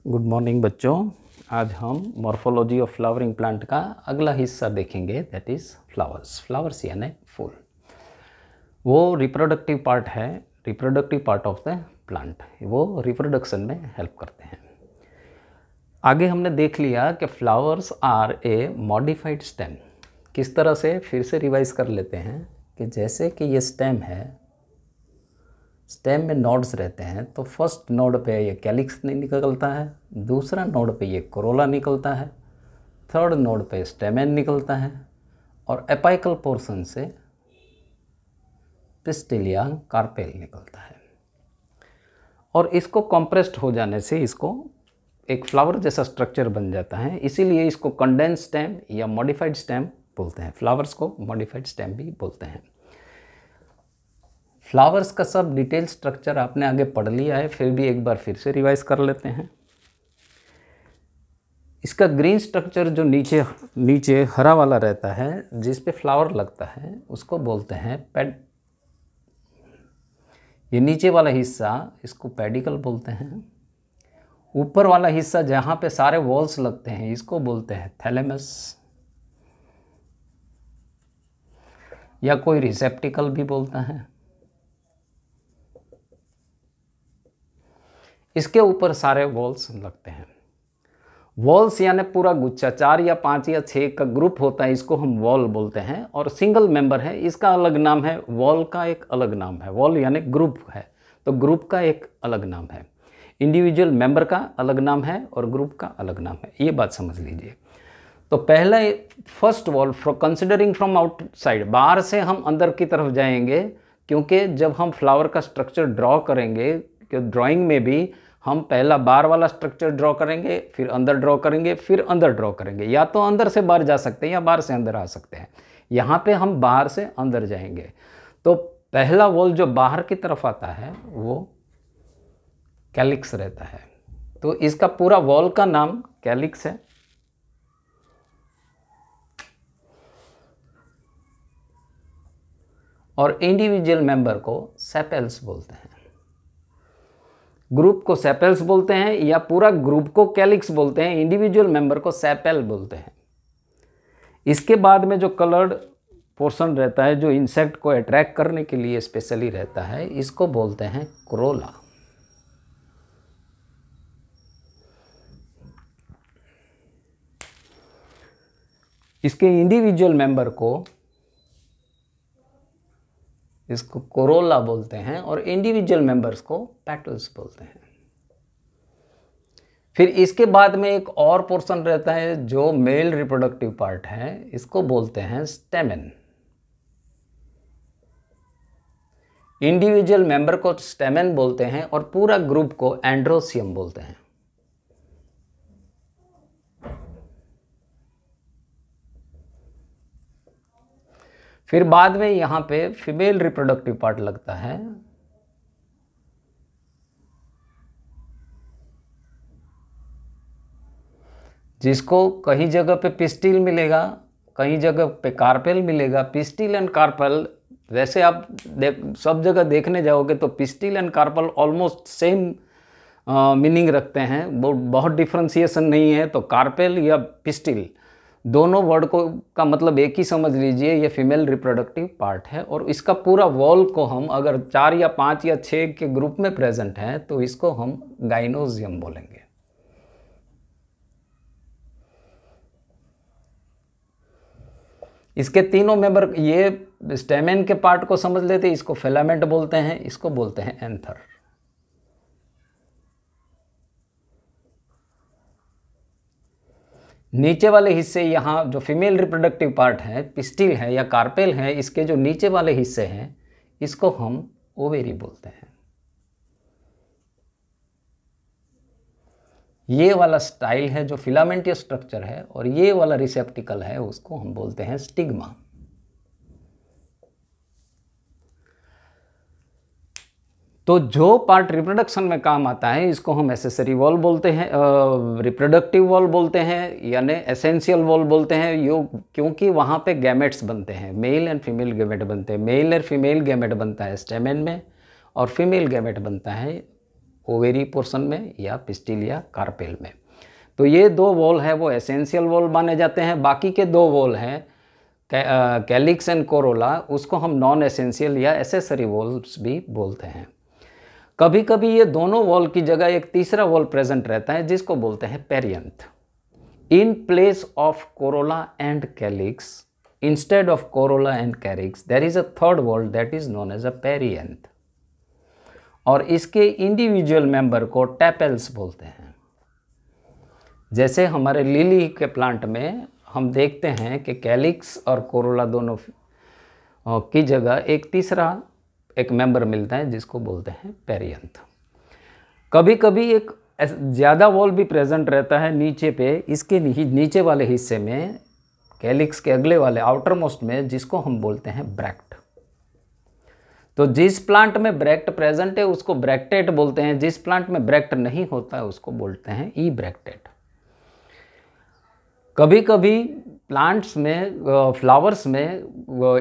Good morning बच्चों। आज हम मॉर्फोलॉजी ऑफ फ्लावरिंग प्लांट का अगला हिस्सा देखेंगे, दैट इज़ फ्लावर्स। फ्लावर्स यानी फूल। वो रिप्रोडक्टिव पार्ट है, reproductive part of the plant. वो रिप्रोडक्शन में हेल्प करते हैं। आगे हमने देख लिया कि flowers are a modified stem. किस तरह से, फिर से रिवाइज कर लेते हैं कि जैसे कि ये स्टेम है, स्टेम में नोड्स रहते हैं, तो फर्स्ट नोड पे ये कैलिक्स निकलता है, दूसरा नोड पे ये कोरोला निकलता है, थर्ड नोड पे स्टेमेन निकलता है और एपाइकल पोर्शन से पिस्टिल या कार्पेल निकलता है। और इसको कंप्रेस्ड हो जाने से इसको एक फ्लावर जैसा स्ट्रक्चर बन जाता है, इसीलिए इसको कंडेंस स्टेम या मॉडिफाइड स्टेम बोलते हैं। फ्लावर्स को मॉडिफाइड स्टेम भी बोलते हैं। फ्लावर्स का सब डिटेल स्ट्रक्चर आपने आगे पढ़ लिया है, फिर भी एक बार फिर से रिवाइज कर लेते हैं। इसका ग्रीन स्ट्रक्चर जो नीचे हरा वाला रहता है, जिस पे फ्लावर लगता है, उसको बोलते हैं पेड। ये नीचे वाला हिस्सा इसको पेडिकल बोलते हैं। ऊपर वाला हिस्सा जहाँ पे सारे वॉल्स लगते हैं, इसको बोलते हैं थैलेमस या कोई रिसेप्टिकल भी बोलता है। इसके ऊपर सारे वॉल्स लगते हैं। वॉल्स यानी पूरा गुच्छा, 4 या 5 या 6 का ग्रुप होता है, इसको हम वॉल बोलते हैं। और सिंगल मेंबर है, इसका अलग नाम है, वॉल का एक अलग नाम है। वॉल यानी ग्रुप है, तो ग्रुप का एक अलग नाम है। इंडिविजुअल मेंबर का अलग नाम है और ग्रुप का अलग नाम है, ये बात समझ लीजिए। तो पहला first wall considering from outside, बाहर से हम अंदर की तरफ जाएंगे, क्योंकि जब हम फ्लावर का स्ट्रक्चर ड्रॉ करेंगे, कि ड्राइंग में भी हम पहला बाहर वाला स्ट्रक्चर ड्रॉ करेंगे, फिर अंदर ड्रॉ करेंगे, फिर अंदर ड्रॉ करेंगे। या तो अंदर से बाहर जा सकते हैं या बाहर से अंदर आ सकते हैं। यहाँ पे हम बाहर से अंदर जाएंगे। तो पहला वॉल जो बाहर की तरफ आता है वो कैलिक्स रहता है। तो इसका पूरा वॉल का नाम कैलिक्स है। और इंडिविजुअल मेंबर को सेपेल्स बोलते हैं। ग्रुप को सेपेल्स बोलते हैं या पूरा ग्रुप को कैलिक्स बोलते हैं, इंडिविजुअल मेंबर को सेपेल बोलते हैं। इसके बाद में जो कलर्ड पोर्शन रहता है, जो इंसेक्ट को अट्रैक्ट करने के लिए स्पेशली रहता है, इसको बोलते हैं कोरोला। इसके इंडिविजुअल मेंबर को इसको कोरोला बोलते हैं और इंडिविजुअल मेंबर्स को पेटल्स बोलते हैं। फिर इसके बाद में एक और पोर्शन रहता है जो मेल रिप्रोडक्टिव पार्ट है, इसको बोलते हैं स्टेमेन। इंडिविजुअल मेंबर को स्टेमेन बोलते हैं और पूरा ग्रुप को एंड्रोसियम बोलते हैं। फिर बाद में यहाँ पे फीमेल रिप्रोडक्टिव पार्ट लगता है, जिसको कहीं जगह पे पिस्टिल मिलेगा, कहीं जगह पे कार्पेल मिलेगा। पिस्टिल एंड कार्पेल वैसे आप सब जगह देखने जाओगे तो pistil and carpel almost same meaning रखते हैं, बहुत डिफ्रेंसिएशन नहीं है। तो कार्पेल या पिस्टिल दोनों वर्ड को का मतलब एक ही समझ लीजिए, ये फीमेल रिप्रोडक्टिव पार्ट है। और इसका पूरा वॉल को हम अगर 4 या 5 या 6 के ग्रुप में प्रेजेंट है तो इसको हम गाइनोजियम बोलेंगे। इसके तीनों मेंबर, ये स्टेमेन के पार्ट को समझ लेते हैं, इसको फिलामेंट बोलते हैं, इसको बोलते हैं एंथर। नीचे वाले हिस्से, यहाँ जो फीमेल रिप्रोडक्टिव पार्ट है, पिस्टिल है या कार्पेल है, इसके जो नीचे वाले हिस्से हैं, इसको हम ओवेरी बोलते हैं। ये वाला स्टाइल है जो फिलामेंटिय स्ट्रक्चर है, और ये वाला रिसेप्टिकल है, उसको हम बोलते हैं स्टिग्मा। तो जो पार्ट रिप्रोडक्शन में काम आता है, इसको हम एसेसरी वॉल बोलते हैं, रिप्रोडक्टिव वॉल बोलते हैं, यानी एसेंशियल वॉल बोलते हैं। क्योंकि वहाँ पे गैमेट्स बनते हैं, मेल एंड फीमेल गैमेट बनते हैं। मेल और फीमेल गैमेट बनता है स्टेमेन में, और फीमेल गैमेट बनता है ओवेरी पोर्शन में या पिस्टिल या कार्पेल में। तो ये 2 वॉल है वो एसेंशियल वॉल माने जाते हैं। बाकी के 2 वॉल हैं कैलिक्स एंड कोरोला, उसको हम नॉन एसेंशियल या एसेसरी वॉल्स भी बोलते हैं। कभी कभी ये दोनों वॉल की जगह एक तीसरा वॉल प्रेजेंट रहता है जिसको बोलते हैं perianth. In place of corolla and calyx, instead of corolla and calyx, there is a third wall that is known as a perianth. और इसके इंडिविजुअल मेंबर को टेपेल्स बोलते हैं। जैसे हमारे लिली के प्लांट में हम देखते हैं कि कैलिक्स और कोरोला दोनों की जगह एक तीसरा एक मेंबर मिलता है जिसको बोलते हैं पेरियंथ। कभी कभी एक ज़्यादा वॉल भी प्रेजेंट रहता है नीचे पे, इसके नीचे वाले हिस्से में, कैलिक्स के अगले वाले आउटर मोस्ट में, जिसको हम बोलते हैं ब्रैक्ट। तो जिस प्लांट में ब्रैक्ट प्रेजेंट है उसको ब्रैक्टेट बोलते हैं, जिस प्लांट में ब्रैक्ट नहीं होता है उसको बोलते हैं ई ब्रैक्टेट। कभी कभी प्लांट्स में, फ्लावर्स में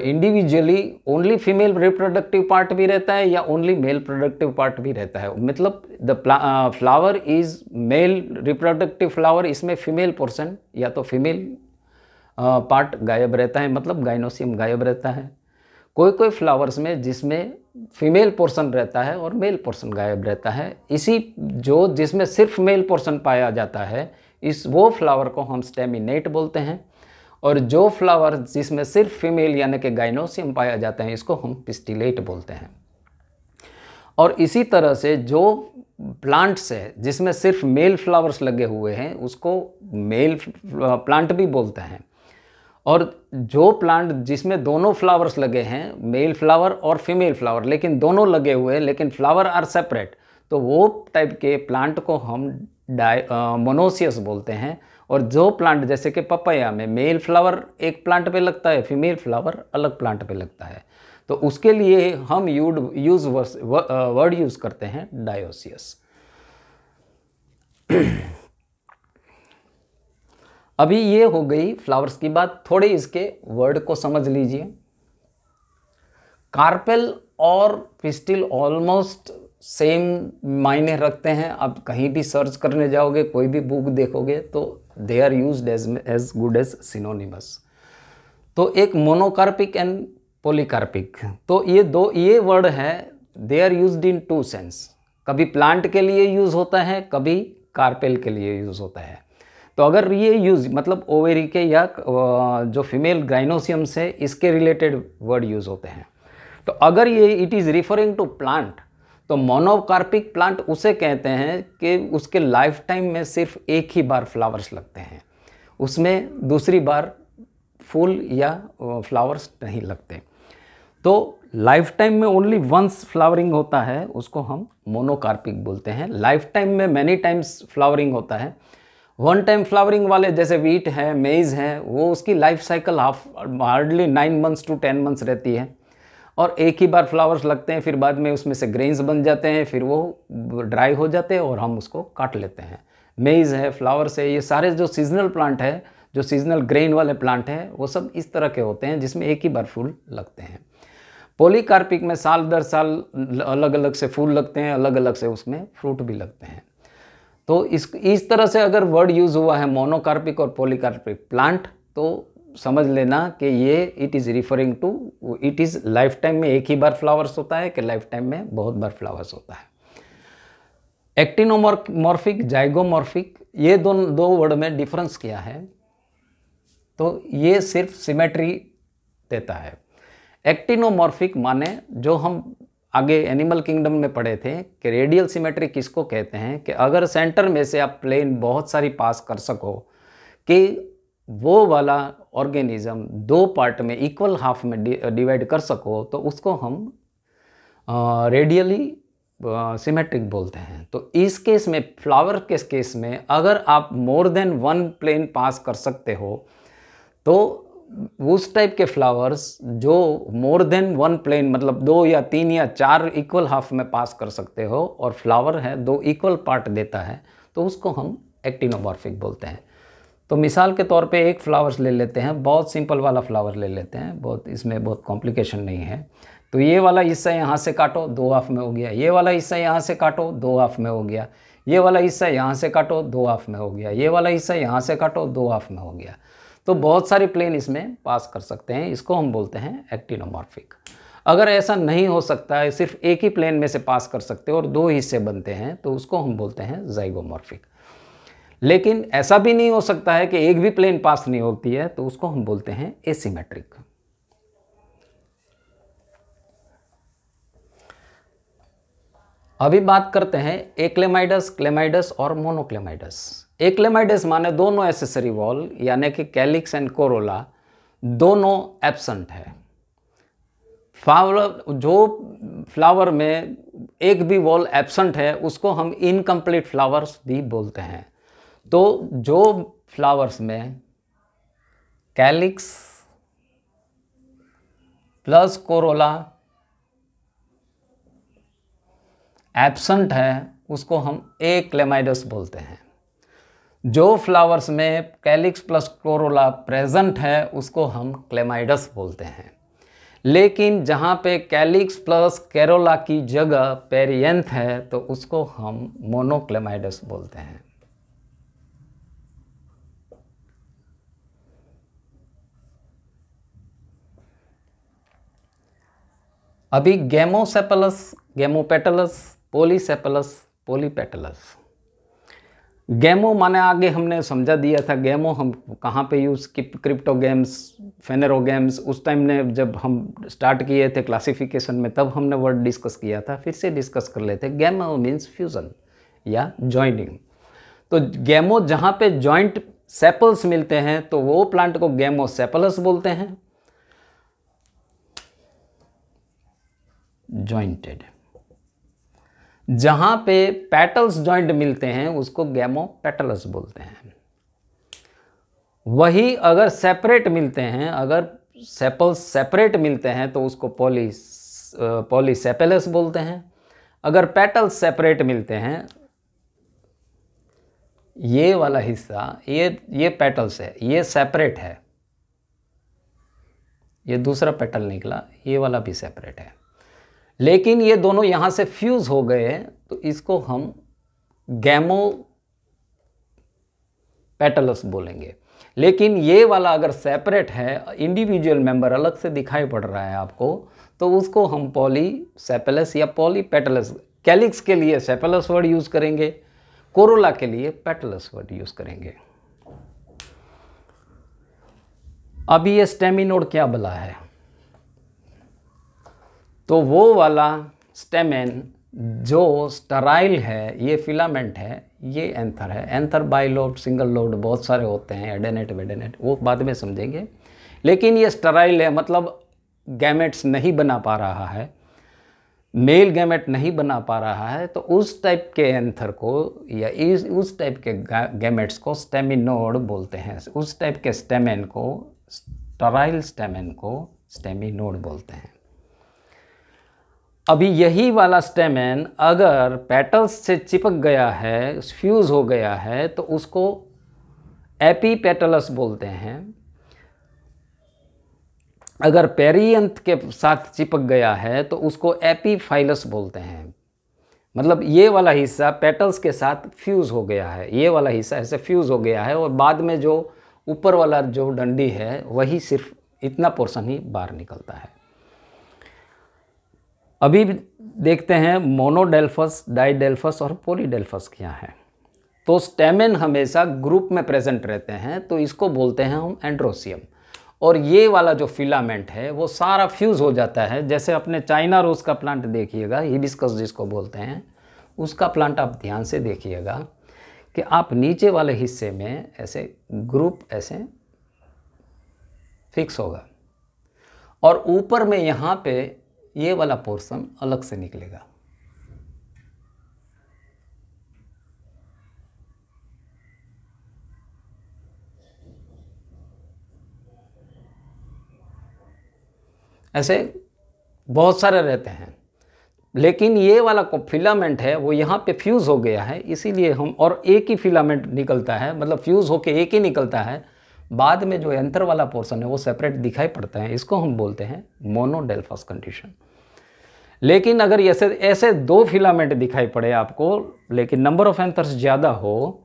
individually only female reproductive part भी रहता है या ओनली मेल प्रोडक्टिव पार्ट भी रहता है। मतलब the flower is male reproductive flower, इसमें फीमेल पोर्शन या तो फीमेल पार्ट गायब रहता है, मतलब गाइनोसियम गायब रहता है। कोई कोई फ्लावर्स में जिसमें फीमेल पोर्शन रहता है और मेल पोर्शन गायब रहता है। इसी जिसमें सिर्फ मेल पोर्शन पाया जाता है वो फ्लावर को हम स्टेमिनेट बोलते हैं, और जो फ्लावर जिसमें सिर्फ फीमेल यानी कि गाइनोसियम पाया जाता है इसको हम पिस्टिलेट बोलते हैं। और इसी तरह से जो प्लांट्स है जिसमें सिर्फ मेल फ्लावर्स लगे हुए हैं उसको मेल प्लांट भी बोलते हैं, और जो प्लांट जिसमें दोनों फ्लावर्स लगे हैं, मेल फ्लावर और फीमेल फ्लावर, लेकिन दोनों लगे हुए हैं लेकिन फ्लावर आर सेपरेट, तो वो टाइप के प्लांट को हम मोनोसियस बोलते हैं। और जो प्लांट जैसे कि पपाया में मेल फ्लावर एक प्लांट पे लगता है, फीमेल फ्लावर अलग प्लांट पे लगता है, तो उसके लिए हम वर्ड यूज़ करते हैं डायोसियस। अभी ये हो गई फ्लावर्स की बात, थोड़े इसके वर्ड को समझ लीजिए। कार्पेल और पिस्टिल ऑलमोस्ट सेम मायने रखते हैं। आप कहीं भी सर्च करने जाओगे, कोई भी बुक देखोगे तो they are used as good as synonymous. तो एक मोनोकार्पिक एंड पॉलीकार्पिक, तो ये वर्ड है, they are used in 2 sense. कभी प्लांट के लिए यूज़ होता है, कभी कार्पेल के लिए यूज़ होता है। तो अगर ये यूज़ मतलब ओवेरी के या जो फीमेल गाइनोसियम से इसके रिलेटेड वर्ड यूज़ होते हैं। तो अगर ये it is referring to plant, तो मोनोकार्पिक प्लांट उसे कहते हैं कि उसके लाइफ टाइम में सिर्फ एक ही बार फ्लावर्स लगते हैं, उसमें दूसरी बार फूल या फ्लावर्स नहीं लगते। तो लाइफ टाइम में ओनली वंस फ्लावरिंग होता है, उसको हम मोनोकार्पिक बोलते हैं। लाइफ टाइम में मैनी टाइम्स फ्लावरिंग होता है। वन टाइम फ्लावरिंग वाले जैसे वीट है, मेज़ है, वो उसकी life cycle hardly 9 months to 10 months रहती है, और एक ही बार फ्लावर्स लगते हैं, फिर बाद में उसमें से ग्रेन्स बन जाते हैं, फिर वो ड्राई हो जाते हैं और हम उसको काट लेते हैं। मेज़ है, फ्लावर्स है, ये सारे जो सीजनल प्लांट है, जो सीजनल ग्रेन वाले प्लांट हैं, वो सब इस तरह के होते हैं जिसमें एक ही बार फूल लगते हैं। पॉलीकार्पिक में साल दर साल अलग अलग से फूल लगते हैं, अलग अलग से उसमें फ्रूट भी लगते हैं। तो इस तरह से अगर वर्ड यूज़ हुआ है मोनोकार्पिक और पॉलीकार्पिक प्लांट, तो समझ लेना कि ये it is referring to it is life time में एक ही बार फ्लावर्स होता है कि लाइफ टाइम में बहुत बार फ्लावर्स होता है। एक्टिनोमॉर्फिक, जाइगोमॉर्फिक, ये दो वर्ड में डिफरेंस क्या है? तो ये सिर्फ सिमेट्री देता है। एक्टिनोमॉर्फिक माने जो हम आगे एनिमल किंगडम में पढ़े थे कि रेडियल सिमेट्री किसको कहते हैं, कि अगर सेंटर में से आप प्लेन बहुत सारी पास कर सको कि वो वाला ऑर्गेनिज्म 2 पार्ट में इक्वल हाफ में डिवाइड कर सको, तो उसको हम रेडियली सिमेट्रिक बोलते हैं। तो इस केस में, फ्लावर के केस में, अगर आप मोर देन 1 प्लेन पास कर सकते हो, तो उस टाइप के फ्लावर्स जो मोर देन 1 प्लेन मतलब 2 या 3 या 4 इक्वल हाफ में पास कर सकते हो और फ्लावर है 2 इक्वल पार्ट देता है, तो उसको हम एक्टिनोमॉर्फिक बोलते हैं। तो मिसाल के तौर पे एक फ्लावर्स ले लेते हैं, बहुत सिंपल वाला फ्लावर ले लेते हैं, इसमें बहुत कॉम्प्लिकेशन नहीं है। तो ये वाला हिस्सा यहाँ से काटो, 2 हाफ में हो गया। ये वाला हिस्सा यहाँ से काटो, 2 हाफ में हो गया। ये वाला हिस्सा यहाँ से काटो, 2 हाफ में हो गया। ये वाला हिस्सा यहाँ से काटो, 2 हाफ में हो गया। तो बहुत सारी प्लेन इसमें पास कर सकते हैं, इसको हम बोलते हैं एक्टिनोमॉर्फिक। अगर ऐसा नहीं हो सकता है, सिर्फ एक ही प्लेन में से पास कर सकते हो और 2 हिस्से बनते हैं, तो उसको हम बोलते हैं ज़ाइगोमॉर्फिक। लेकिन ऐसा भी नहीं हो सकता है कि एक भी प्लेन पास नहीं होती है, तो उसको हम बोलते हैं एसिमेट्रिक। अभी बात करते हैं एक्लेमाइडस, क्लेमाइडस और मोनोक्लेमाइडस। एक्लेमाइडस माने दोनों एसेसरी वॉल यानी कि कैलिक्स एंड कोरोला दोनों एब्सेंट है। फ्लावर में एक भी वॉल एब्सेंट है उसको हम इनकम्प्लीट फ्लावर्स भी बोलते हैं। तो जो फ्लावर्स में कैलिक्स प्लस कोरोला एब्सेंट है उसको हम एक्लेमाइडस बोलते हैं। जो फ्लावर्स में कैलिक्स प्लस कोरोला प्रेजेंट है उसको हम क्लेमाइडस बोलते हैं। लेकिन जहाँ पे कैलिक्स प्लस कैरोला की जगह पेरियंथ है तो उसको हम मोनोक्लेमाइडस बोलते हैं। अभी गेमोसेपलस, गेमोपेटलस, पॉलीसेपलस, पॉलीपेटलस। गेमो माने आगे हमने समझा दिया था। गेमो हम कहाँ पे यूज़, क्रिप्टोगेम्स, फेनेरोगेम्स, उस टाइम ने जब हम स्टार्ट किए थे क्लासिफिकेशन में तब हमने वर्ड डिस्कस किया था, फिर से डिस्कस कर लेते। गेमो मीन्स फ्यूज़न या जॉइनिंग। तो गेमो जहाँ पे जॉइंट सेपल्स मिलते हैं तो वो प्लांट को गेमोसेपलस बोलते हैं, जॉइंटेड। जहाँ पे पेटल्स जॉइंट मिलते हैं उसको गेमोपेटलस बोलते हैं। वही अगर सेपरेट मिलते हैं, अगर सेपल्स सेपरेट मिलते हैं तो उसको पॉलीसेपेलस बोलते हैं। अगर पेटल्स सेपरेट मिलते हैं, ये वाला हिस्सा, ये पेटल्स है, ये सेपरेट है, ये दूसरा पेटल निकला, ये वाला भी सेपरेट है, लेकिन ये दोनों यहाँ से फ्यूज़ हो गए तो इसको हम गेमोपेटलस बोलेंगे। लेकिन ये वाला अगर सेपरेट है, इंडिविजुअल मेंबर अलग से दिखाई पड़ रहा है आपको, तो उसको हम पॉलीसेपेलस या पॉलीपेटलस, कैलिक्स के लिए सेपेलस वर्ड यूज़ करेंगे, कोरोला के लिए पेटलस वर्ड यूज़ करेंगे। अभी ये स्टेमिनोड क्या बला है, तो वो वाला स्टेमेन जो स्टराइल है, ये फिलामेंट है, ये एंथर है। एंथर बाइलोड, सिंगल लोड बहुत सारे होते हैं, एडेनेट वेडेनेट, वो बाद में समझेंगे। लेकिन ये स्टराइल है, मतलब गैमेट्स नहीं बना पा रहा है, मेल गैमेट नहीं बना पा रहा है, तो उस टाइप के एंथर को या उस टाइप के गैमेट्स को स्टेमिनोड बोलते हैं। उस टाइप के स्टेमेन को, स्टराइल स्टेमेन को स्टेमिनोड बोलते हैं। अभी यही वाला स्टेमेन अगर पेटल्स से चिपक गया है, फ्यूज़ हो गया है, तो उसको एपीपेटलस बोलते हैं। अगर पेरियंथ के साथ चिपक गया है तो उसको एपीफाइलस बोलते हैं। मतलब ये वाला हिस्सा पेटल्स के साथ फ्यूज़ हो गया है, ये वाला हिस्सा ऐसे फ्यूज़ हो गया है और बाद में जो ऊपर वाला जो डंडी है वही सिर्फ इतना पोर्शन ही बाहर निकलता है। अभी देखते हैं मोनोडेल्फस, डाइडेल्फस और पॉलीडेल्फस क्या है। तो स्टेमेन हमेशा ग्रुप में प्रेजेंट रहते हैं, तो इसको बोलते हैं हम एंड्रोसियम। और ये वाला जो फिलामेंट है वो सारा फ्यूज़ हो जाता है। जैसे अपने चाइना रोज़ का प्लांट देखिएगा, हिबिस्कस जिसको बोलते हैं, उसका प्लांट आप ध्यान से देखिएगा कि आप नीचे वाले हिस्से में ऐसे ग्रुप ऐसे फिक्स होगा और ऊपर में यहाँ पे ये वाला पोर्शन अलग से निकलेगा। ऐसे बहुत सारे रहते हैं, लेकिन ये वाला को फिलामेंट है वो यहाँ पे फ्यूज़ हो गया है, इसीलिए हम, और एक ही फिलामेंट निकलता है, मतलब फ्यूज़ होके एक ही निकलता है। बाद में जो एंथर वाला पोर्शन है वो सेपरेट दिखाई पड़ता है, इसको हम बोलते हैं मोनोडेल्फस कंडीशन। लेकिन अगर ऐसे ऐसे 2 फिलामेंट दिखाई पड़े आपको, लेकिन नंबर ऑफ एंथर्स ज़्यादा हो,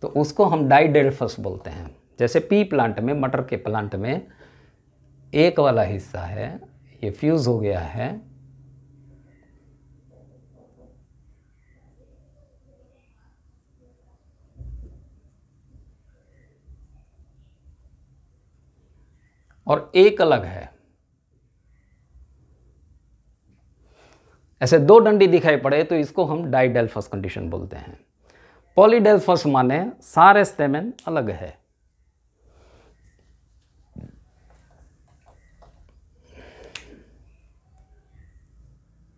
तो उसको हम डाइडेल्फस बोलते हैं। जैसे पी प्लांट में, मटर के प्लांट में एक वाला हिस्सा है, ये फ्यूज़ हो गया है, और एक अलग है। ऐसे 2 डंडी दिखाई पड़े तो इसको हम डाइडेल्फस कंडीशन बोलते हैं। पॉलीडेल्फस माने सारे स्टेमेन अलग है।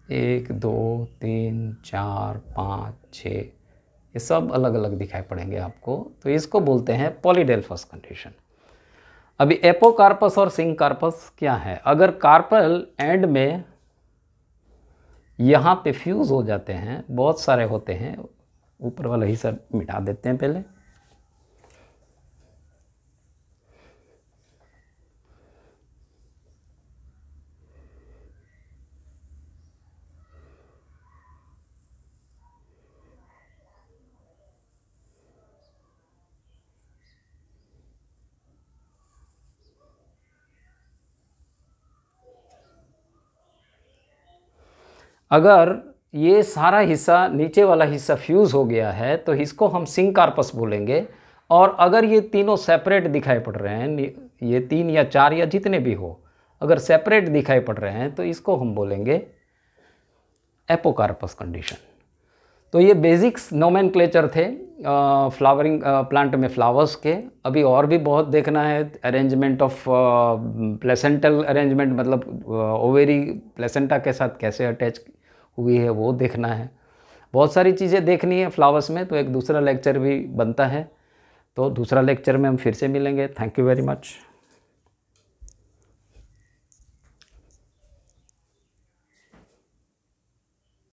एक, 2, 3, 4, 5, 6, ये सब अलग अलग दिखाई पड़ेंगे आपको, तो इसको बोलते हैं पॉलीडेल्फस कंडीशन। अभी एपोकार्पस और सिंकार्पस क्या है? अगर कार्पल एंड में यहाँ पे फ्यूज़ हो जाते हैं, बहुत सारे होते हैं, ऊपर वाला हिस्सा मिटा देते हैं पहले। अगर ये सारा हिस्सा, नीचे वाला हिस्सा फ्यूज़ हो गया है तो इसको हम सिंकार्पस बोलेंगे। और अगर ये तीनों सेपरेट दिखाई पड़ रहे हैं, ये 3 या 4 या जितने भी हो, अगर सेपरेट दिखाई पड़ रहे हैं तो इसको हम बोलेंगे एपोकार्पस कंडीशन। तो ये बेसिक्स नोमेनक्लेचर थे फ्लावरिंग प्लांट में फ्लावर्स के। अभी और भी बहुत देखना है, अरेंजमेंट ऑफ प्लेसेंटल अरेंजमेंट, मतलब ओवेरी प्लेसेंटा के साथ कैसे अटैच हुई है वो देखना है। बहुत सारी चीज़ें देखनी है फ्लावर्स में, तो एक दूसरा लेक्चर भी बनता है। तो दूसरा लेक्चर में हम फिर से मिलेंगे। Thank you very much.